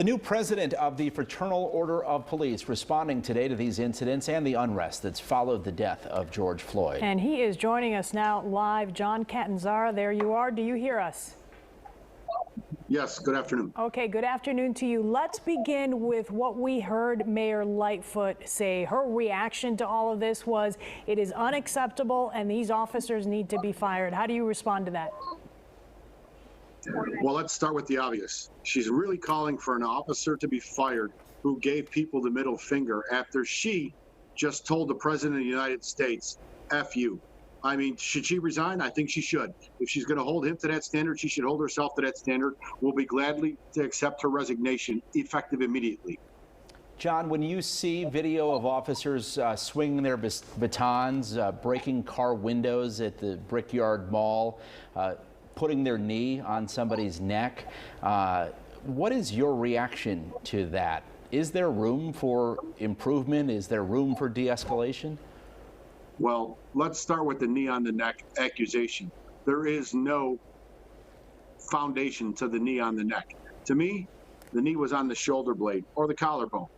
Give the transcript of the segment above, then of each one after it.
The new president of the Fraternal Order of Police responding today to these incidents and the unrest that's followed the death of George Floyd. And he is joining us now live. John Catanzara, there you are. Do you hear us? Yes, good afternoon. Okay, good afternoon to you. Let's begin with what we heard Mayor Lightfoot say. Her reaction to all of this was, it is unacceptable and these officers need to be fired. How do you respond to that? Well, let's start with the obvious. She's really calling for an officer to be fired who gave people the middle finger after she just told the President of the United States, F you. I mean, should she resign? I think she should. If she's going to hold him to that standard, she should hold herself to that standard. We'll be gladly to accept her resignation, effective immediately. John, when you see video of officers swinging their batons, breaking car windows at the Brickyard Mall, putting their knee on somebody's neck, what is your reaction to that? Is there room for improvement? Is there room for de-escalation? Well, let's start with the knee on the neck accusation. There is no foundation to the knee on the neck. To me, the knee was on the shoulder blade or the collarbone.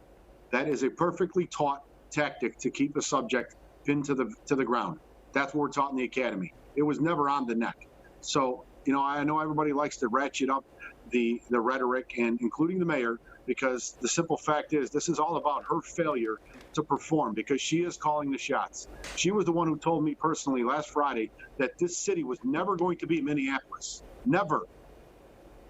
That is a perfectly taught tactic to keep a subject pinned to the ground. That's what we're taught in the academy. It was never on the neck. So, you know, I know everybody likes to ratchet up the rhetoric, and including the mayor, because the simple fact is this is all about her failure to perform, because she is calling the shots. She was the one who told me personally last Friday that this city was never going to be Minneapolis. Never.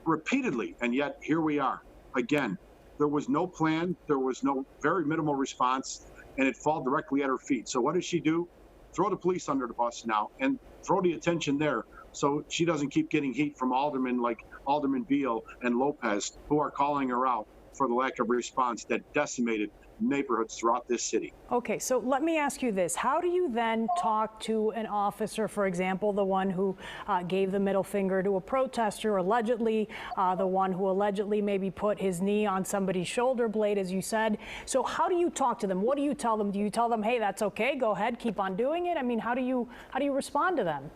Repeatedly. And yet here we are. Again, there was no plan. There was no very minimal response, and it fell directly at her feet. So what does she do? Throw the police under the bus now and throw the attention there so she doesn't keep getting heat from aldermen like Alderman Beal and Lopez, who are calling her out for the lack of response that decimated neighborhoods throughout this city. Okay, so let me ask you this. How do you then talk to an officer, for example, the one who gave the middle finger to a protester, allegedly, the one who allegedly maybe put his knee on somebody's shoulder blade, as you said? So how do you talk to them? What do you tell them? Do you tell them, hey, that's okay, go ahead, keep on doing it? I mean, how do you respond to them?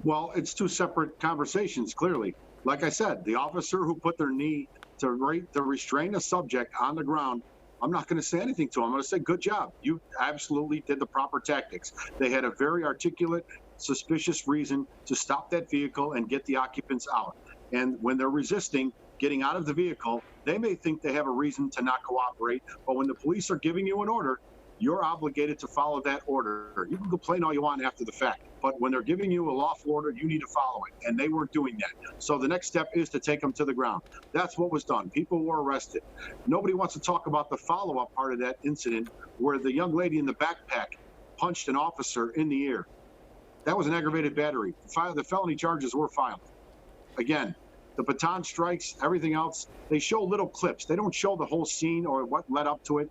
Well, it's two separate conversations, clearly. Like I said, the officer who put their knee to restrain a subject on the ground, I'm not going to say anything to him. I'm going to say, good job. You absolutely did the proper tactics. They had a very articulate, suspicious reason to stop that vehicle and get the occupants out. And when they're resisting getting out of the vehicle, they may think they have a reason to not cooperate. But when the police are giving you an order, you're obligated to follow that order. You can complain all you want after the fact, but when they're giving you a lawful order, you need to follow it, and they weren't doing that. So the next step is to take them to the ground. That's what was done. People were arrested. Nobody wants to talk about the follow-up part of that incident where the young lady in the backpack punched an officer in the ear. That was an aggravated battery. The felony charges were filed. Again, the baton strikes, everything else, they show little clips. They don't show the whole scene or what led up to it.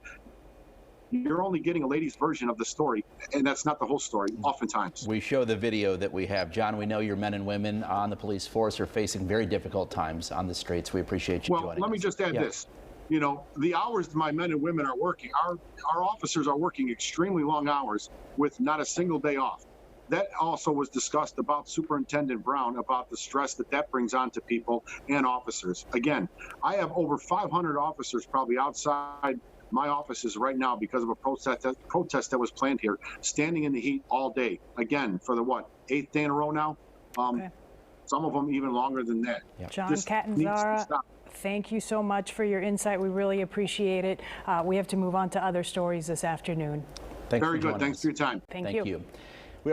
You're only getting a lady's version of the story, and that's not the whole story, oftentimes. We show the video that we have. John, we know your men and women on the police force are facing very difficult times on the streets. We appreciate you joining us. Well, let me just add this. You know, the hours my men and women are working, our officers are working extremely long hours with not a single day off. That also was discussed about Superintendent Brown, about the stress that brings on to people and officers. Again, I have over 500 officers probably outside my offices right now because of a protest that was planned here, standing in the heat all day. Again, for the 8th day in a row now? Okay. Some of them even longer than that. Yep. John Catanzara, thank you so much for your insight. We really appreciate it. We have to move on to other stories this afternoon. Thanks Very good. Thanks for your time. Thank you.